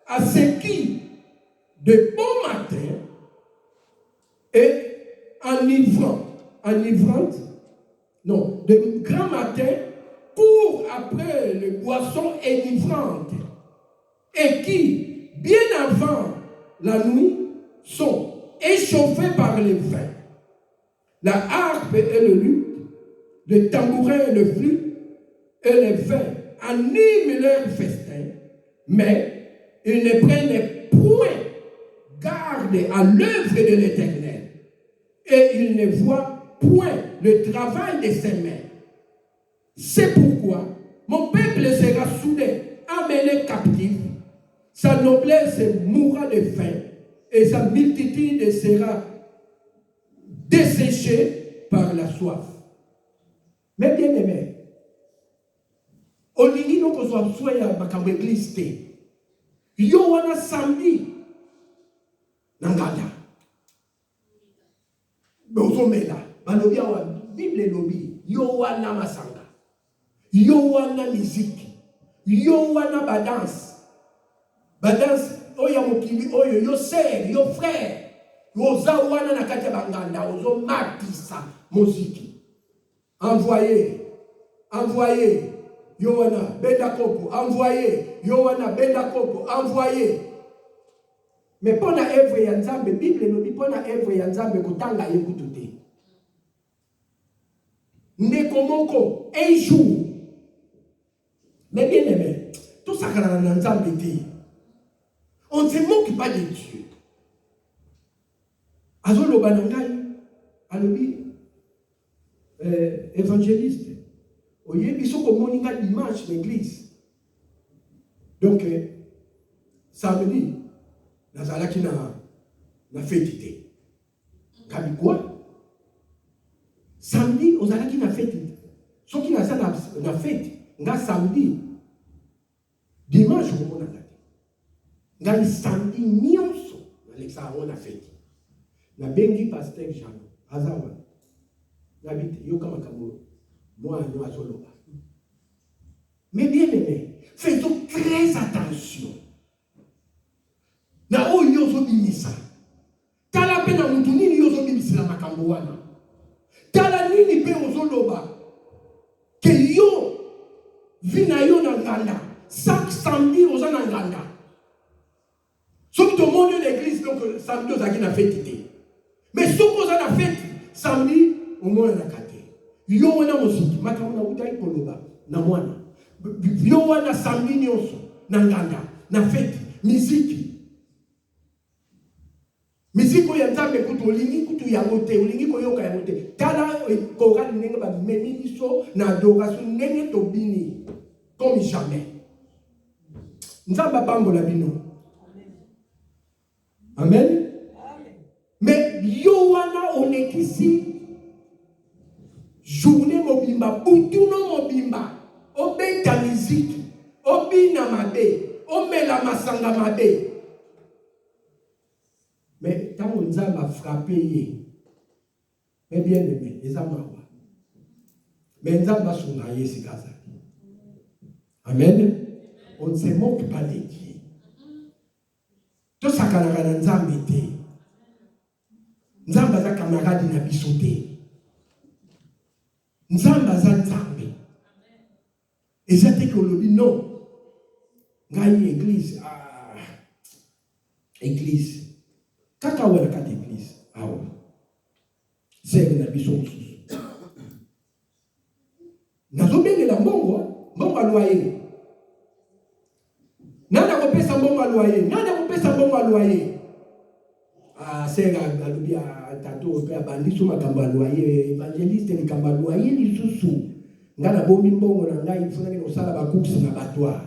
à ceux qui, de bon matin, est enivrante, non, de grand matin, court après les boissons enivrantes, et qui, bien avant la nuit, sont échauffés par les vins, la harpe et le luth, le tambourin et le flûte, et les vins animent leur festin, mais ils ne prennent point garde à l'œuvre de l'Éternel, et ils ne voient point le travail de ses mains. C'est pourquoi mon peuple sera soudain amené captif, sa noblesse mourra de faim, et sa multitude sera desséchée par la soif. Mais bien aimé, olingi no kozwa soya makambo église te. Yo wana samedi nangada. Bozomela, balobi awa Bible lobi, yo wana masanga. Yo wana musique. Yo wana badance. Badance oya mokili oyo yo sœur, yo frère. Yo za wana na kati banganda ozo matisa musique. Envoyez, Yohana, Bendakopo, envoyez, Yohana, Bendakopo, envoyez. Mais pour la œuvre ya Nzambe, Bible nous dit pour la œuvre ya Nzambe kutanga yekutute. Nekomoko, un jour. Mais bien aimé, tout ça quand on a Nzambe dit, on ne se moque pas de Dieu. Azolo banangai, alobi. Évangéliste. Ils sont comme on a l'image de l'église. Donc, samedi, nous allons na fête. Comme quoi? Samedi, nous allons na fête. Ce qui n'a pas na fête, nous samedi. Dimanche, nous allons na fête. Nous samedi, nous allons na fête. Nous bengi pasteur Jean. Azawa. Mais bien aimé, faisons très attention. Na o yozo bimisa. Tala pena mutu nini yozo bimisa na makambo wana. Tala nini pe ozoloba. Ke yo vina yo na nganda. Chaque samedi oza na nganda. Soki to monde l'église donc samedi ozaki na fête. Mais soki oza na fête samedi au moins na kate. Yo wana muziki makambo na utai koloba na mwana. Yo wana samedi nyonso na nganda na fête muziki. Muziki ya Nzambe kutu olingi kutu ya mote olingi koyoka ya mote. Tala kokali ndenge ba memiso na adoration ndenge tobini comme jamais. Nzamba pambola bino. Amen. Mais yo wana onekisi journée mobimba, butuno mobimba, obeta musique, obina mabe, omela masanga mabe. Mais quand on a frappé, mais bien aimé, les amas. Mais on a soigné ces cas. Amen. On ne se moque pas de Dieu. Tout ça qu'on a dans Nzambe te. Nzambe za camarade na bisote. Nzamba za Nzambe. Et j'étais que l'on dit non. Gagne église. Église. Kaka wala kat église. Ah ouais. C'est na biso. Nazo bene la mbongo. Mbongo loyer. Nana ko pesa mbongo loyer. Nana ko pesa mbongo loyer. C'est galobi a tato pe abandi suma kamba loyer évangéliste ni kamba loyer ni susu ngana bombi mbongo na ngai ifuna ke osala ba course na batwa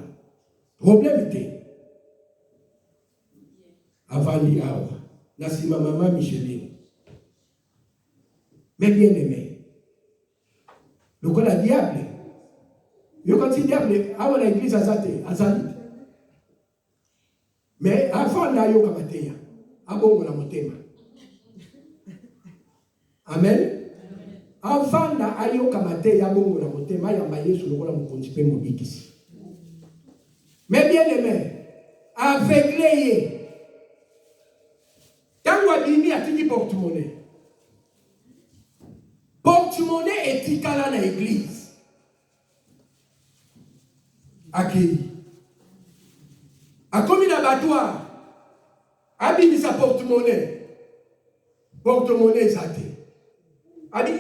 problème te avandi awa na sima mama Micheline mais bien aimé le quoi la diable yo quand il diable awa na église azate azali Mais avant d'ayoka mateya, abongo na motema. Amen. Avant d'ayoka mateya, abongo na motema, yamba Yesu lokola mokonzi pe mobikisi. Mais bien aimé, aveuglé, quand Wabimi a dit porte-monnaie, porte-monnaie est tikala na église. Akili. A commis l'abattoir, abimi sa porte-monnaie. Porte-monnaie zate. Abi,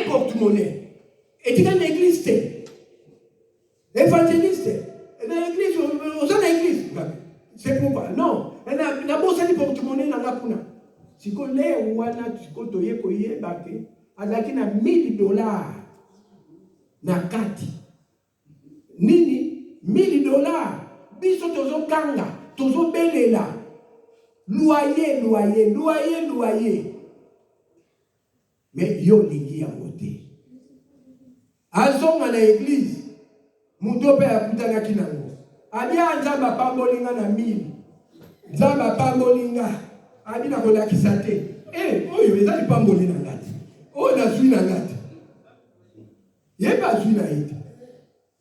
porte-monnaie. Et tu dans l'église, évangéliste. L'église, aux gens de l'église. C'est pourquoi. Non. Elle n'a pas besoin de porte-monnaie dans la puna. Si vous voulez, ou si vous voulez, elle a 1000 dollars. Na kati. Nini? 1000 dollars. Biso tozo kanga. Tozo belela. Loyer. Mais yo ligi ya moté. Azonga na église. Muto pe akutana kinango. Abia nzamba pambolinga na 1000. Nzamba pambolinga. Abi na kola kisate. Oyo ezali pamboli na ngati. Oyo na zui na ngati. Yeba zui na ite.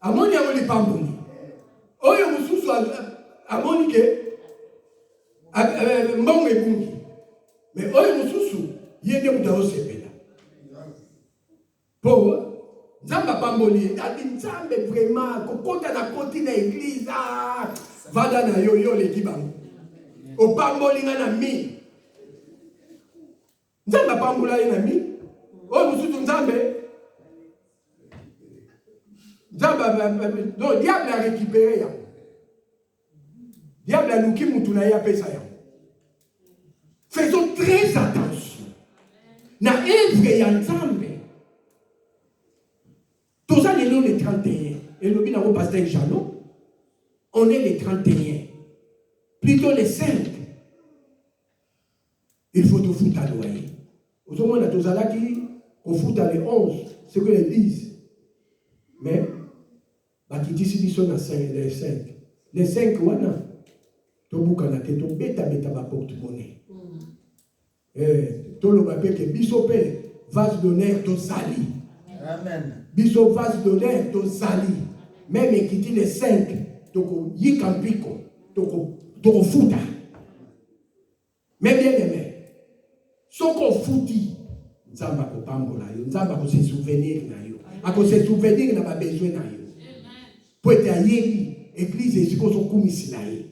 Amoni amoni pamboli. Oyo mususu amoni ke mbongo ebungi. Mais oyo mususu yende mutao sepela. Po Nzamba pamboli, Nzambe vraiment, kokota na koti na église, vada na yo le kibango. O pamboli na mi. Nzamba pambola na mi. O musutu Nzambe. Non, diable a récupéré ya. Diable a nuki mutu na ya pesa ya. Faisons très attention. Na œuvre ya Nzambe. Tous ça, les 31. Et le bin pasteur Jeannot, on est les 31. Plutôt les 5. Il faut tout foutre à loyer. Au moins, on a tous qui on fout à les 11. C'est que les 10. Mais, qui disent qu'ils sont à 5, les 5. Les 5, on a. Tout le monde a été bêta ma porte-monnaie. Tout le monde a dit que Bissopé va se donner tout sali. Amen. Biso vase d'honneur, to sali. Même équité les 5, toko yikampiko, toko futa. Mais bien aimé, ce qu'on fouti, Nzamba ko pambola yo, Nzamba ko se souvenir na yo. Ako se souvenir na ba besoin na yo. Po ete ayeli, église eziko so kumisi na ye.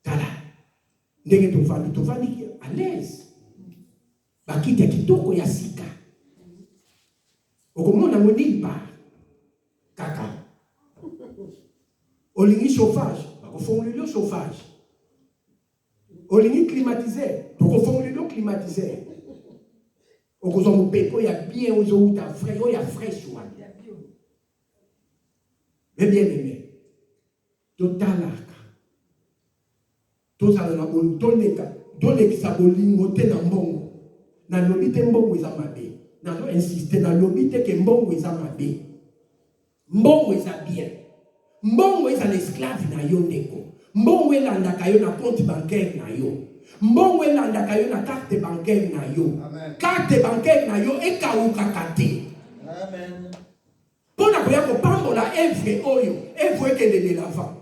Tala. Ndenge tovandi à l'aise. Bakite kitoko ya sika. Okomona monimba kaka. Olingi chauffage, bakofongoli le chauffage. Olingi climatiseur, bakofongoli le climatiseur. Okozo mopeko ya bien ozo uta frais, o ya fresh one. Mais bien aimé. Totalaka. Tozala na bolu toneka, tolekisa bolingo te na mbongo. Na lobite mbongo eza mabe. Nazo insister na lobite ke mbongo eza mabe. Mbongo eza bien. Mbongo eza l'esclave na yo ndeko. Mbongo elandaka yo na compte bancaire na yo. Mbongo elandaka yo na carte bancaire na yo. Amen. Carte bancaire na yo ekauka kate. Amen. Pona koya ko pambola evre oyo, evre ekende de l'avant.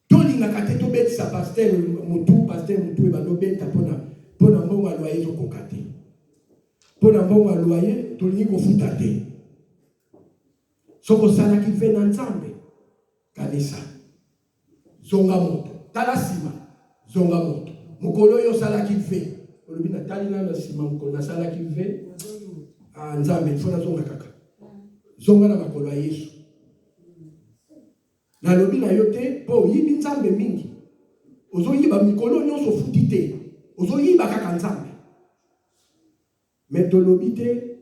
Tolinga kate to betisa pasteur mutu ebando beta pona mbongo a loyer zo kokate. Pona mbongo a loyer tolingi ko futa te. Soko sala ki ve na Nzambe kanisa. Zonga moto. Tala sima. Zonga moto. Mukolo yo sala ki ve. Olobi na tali na sima mukolo na sala ki ve. Nzambe fona zonga kaka. Zonga na makolo ya Yesu. Na lobi na yote po yibi Nzambe mingi. Ozo yiba mikolo nyonso futi te. Ozo yiba kaka Nzambe. Mais to lobi te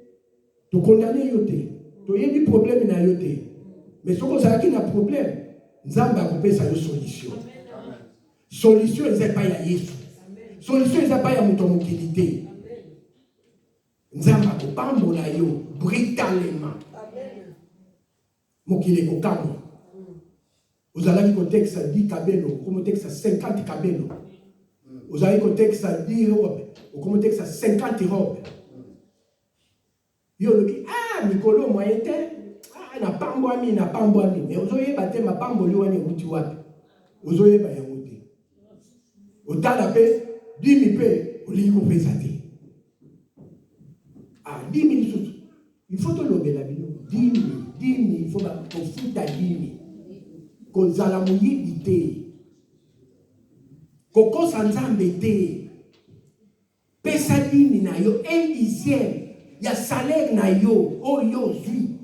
to condamner yote. To yebi problème na yote. Mais soko zaki na problème. Nzambe akopesa yo solution. Solution eza pa ya Yesu. Solution eza pa ya muto mokili te. Nzambe akopambola yo brutalement. Mokili kokamo. Vous allez contexte 10 cabello, au contexte 50 cabello. Vous allez contexte 10 robes, au contexte 50 robes. Yo le dit ah Mikolo moyen ah na pambo ami mais ozoye baté ma pambo li wani uti wapi. Ozoye ba yangote. Otala pe 10 000 pe oli ko pesa te. Ah 10 000 sous. Il faut te lober la bino. 10 000, il faut pas qu'on foute à 10 000. Qu'on zala mouyi ite. Koko sanzambe te. Pesa 10 000 na yo 1/10. Il y a salaire na yo, oh yo zui.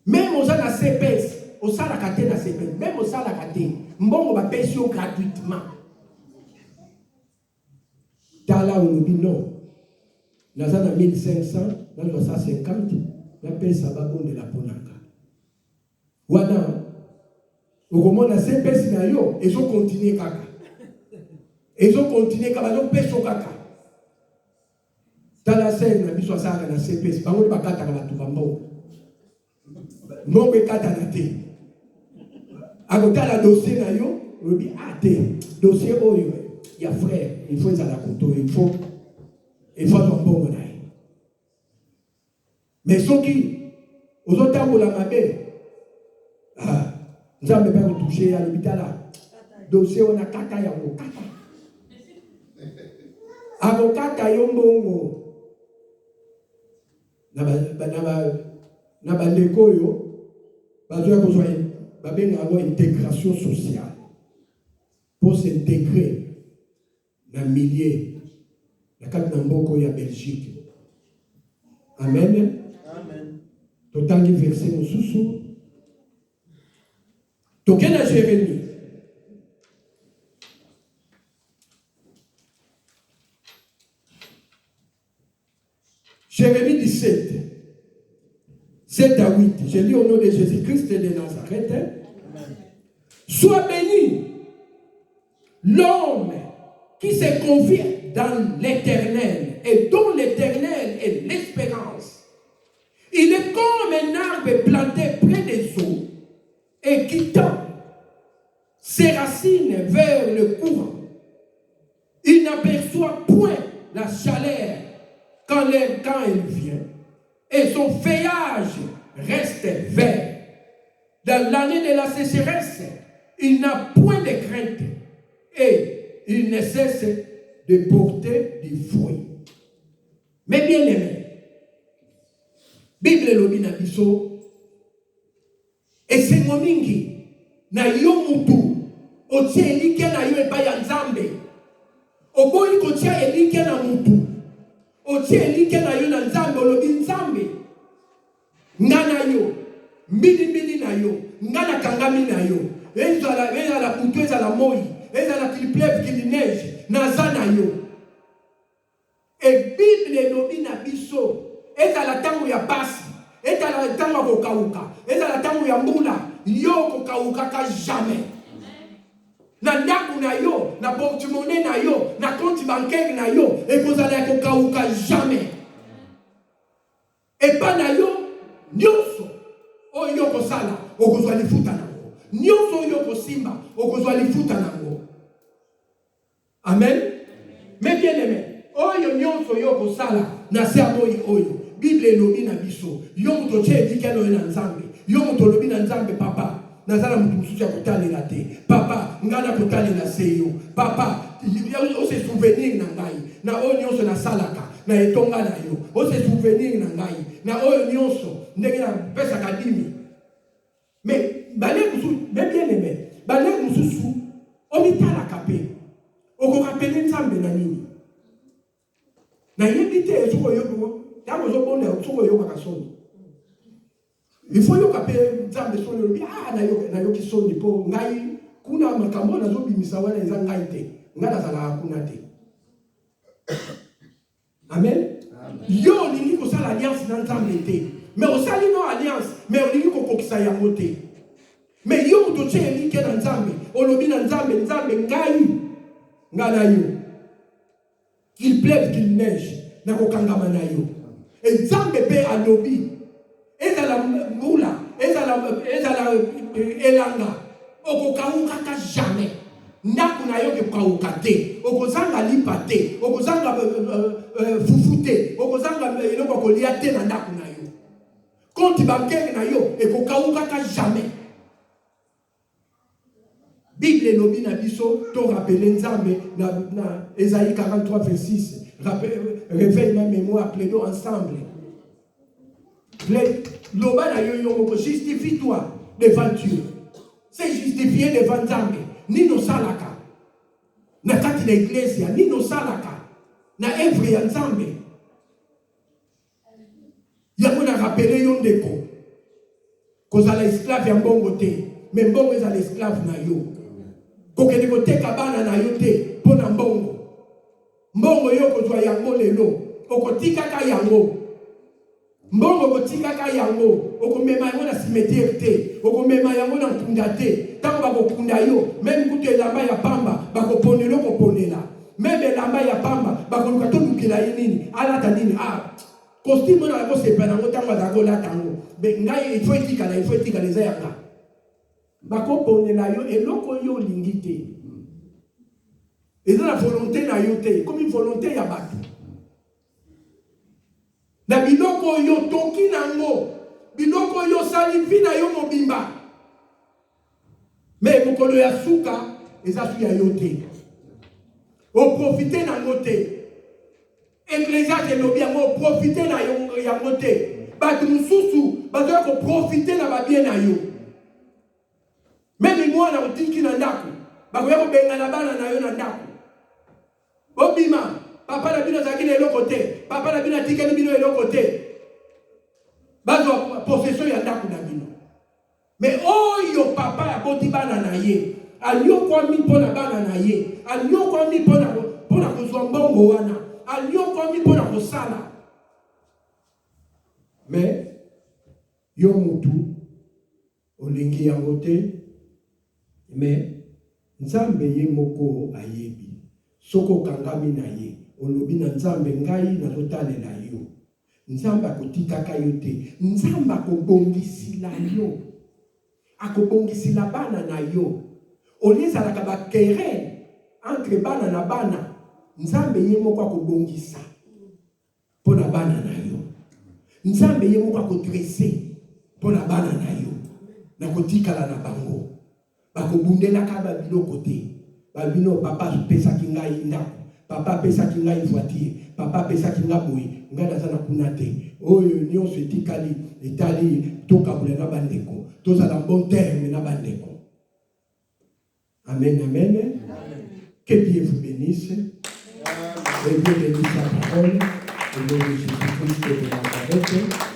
Même aux na CPS, au salaire kate na CPS, même au salaire kate, mbongo ba pension gratuitement. Tala on dit non. Naza na 1500, na 350, na pesa ba bonde la ponaka. Wana au moment na CPS na yo, ils ont continué kaka. Ils ont continué kaka, donc pension kaka. Dans la scène, na biso asaka na CPS, bango bakata na tu bambo. Mbongo ekata na te. Akota la dossier na yo, on dit ah te, dossier oyo, ya frère, il faut ça la koto, il faut ton mbongo na ye. Mais soki ozotambola mabe, ah, nzambe ba ko toucher à l'hôpital là. Dossier on a kata ya ko kata. Avocata yo mbongo. Na bandeko yo bazoya kozwa babenga yango intégration sociale pour s'intégrer na milieu na kati na mboko ya Belgique. Amen. Amen. Totangi verset mosusu tokena Jérémie. Jérémie 17, 7 à 8. Je lis au nom de Jésus-Christ de Nazareth. Sois béni l'homme qui se confie dans l'Éternel et dont l'Éternel est l'espérance. Il est comme un arbre planté près des eaux et qui tend ses racines vers le courant. Il n'aperçoit point la chaleur quand elle vient, et son feuillage reste vert. Dans l'année de la sécheresse, il n'a point de crainte, et il ne cesse de porter du fruit. Mais bien aimé, Bible lobi na biso, esengo mingi na yo mutu, otie elike na yo epai ya Nzambe, oboyi kotia elike na mutu, otie elike na yo na Nzambe, olobi Nzambe ngana yo mbili na yo ngana kangami na yo ezala putu ezala moi ezala qu'il pleuve qu'il neige naza na yo. Et Bible elobi na biso ezala tango ya pasi ezala tango ya kokauka ezala tango ya mbula yo kokauka ka jamais. Na ndaku na yo, na porte-monnaie na yo, na compte bancaire na yo, ekozala kokauka jamais. Et pas na yo, nyonso oyo kosala, okozwa lifuta nango. Nyonso oyo kosimba, okozwa lifuta nango. Amen. Mais bien aimé, oyo nyonso oyo kosala, na se amoyi oyo. Bible elobi na biso, yo muto che dikelo na Nzambe. Yo muto lobi na Nzambe papa. Nazala mutu mususu ya kotalela te. Papa, ngana kotalela seyo. Papa, o se souvenir na ngai. Na oyo nyonso na salaka, na etonga na yo. O se souvenir na ngai. Na oyo nyonso, ndenge na pesa kadimi. Mais, bale mususu, bien aimé, bale mususu, omitala kape. Oko rappele Nzambe na nini. Na yebite ezuko yoko, yako zobonde ezuko yoko kasoni. Il faut yo kapé Nzambe soni lobi na yo kisoni po ngai kuna makambo na zo bimisa wana eza ngai te ngana zala kuna te. Amen. Yo lingi ko sala alliance na Nzambe te mais osali no alliance mais olingi ko kokisa yango te. Mais yo muto che elike na Nzambe olobi na Nzambe ngai ngana yo qu'il pleuve qu'il neige na kokangama na yo et Nzambe pe alobi ezala mula ezala elanga okokawukaka jamais. Ndako na yo kokawuka te, okozanga lipa te, okozanga fufu te, okozanga eloko kolia te na ndako na yo. Compte bancaire na yo ekokawukaka jamais. Bible elobi na biso to rappeler Nzambe na Ésaïe 43 26. Réveille ma mémoire, plaidons ensemble. Loba na yo yo justifie-toi devant Dieu. C'est justifié devant Nzambe. Ni no salaka. Na kati na iglesia, ni no salaka. Na evre ya Nzambe. Yango na rappeler yo ndeko. Kozala esclave ya mbongo te. Mais mbongo ezala esclave na yo. Kokende koteka bana na yo te pona mbongo. Mbongo yo kozwa yango lelo. Okotikaka yango. Mbongo kotikaka yango. Okomema yango na cimetière te. Okomema yango na mpunda te. Tango bakokunda yo. Même kutu elamba ya pamba. Bakoponela koponela. Même elamba ya pamba. Bakoluka to lukela ye nini. Alata nini. Costume na ko sepa na tango azako la tango. Mais ngai il faut etikala eza yanga. Bakoponela yo eloko yo lingi te. Eza la volonté na yo te. Comme une volonté ya bato. Na biloko yo toki nango. Biloko yo salifi na yo mobimba. Mais mokolo ya suka eza su ya yo te. O profiter nango te. Ecclésiaste elobi yango profiter na yango te. Bato mususu bazoya ko profiter na babien na yo. Même moi na otiki na ndako. Bakoya ko benga na bana na yo na ndako. Obima, papa na bino zaki na eloko te. Papa na bino atikeli bino eloko te. Bazo possession ya ndako na bino. Mais oyo papa ya boti bana na ye. Alio kwa mi pona bana na ye. Alio kwa mi pona kozwa mbongo wana. Alio kwa mi pona kosala. Mais yo mutu olingi yango te. Mais Nzambe ye moko ayebi. Soko kangami na ye. Olobi na Nzambe ngai na zotalela yo. Nzambe akotikaka yo te. Nzambe akobongisila yo. Akobongisila bana na yo. Olizalaka ba querelle entre bana na bana. Nzambe ye moko akobongisa pona bana na yo. Nzambe ye moko akodresser pona bana na yo. Na kotikala na bango. Bakobundela ka ba biloko te. Ba bino papa pesa kingai ndako. Papa pesa kingai voiture. Papa pesa kinga boy. Ngada sana kuna te. Oyo nyonso etikali etali toka bulenga bandeko. Toza na bon terme na bandeko. Amen, amen. Amen. Que Dieu vous bénisse. Et Dieu bénisse la parole. Au nom de Jésus-Christ de Nazareth.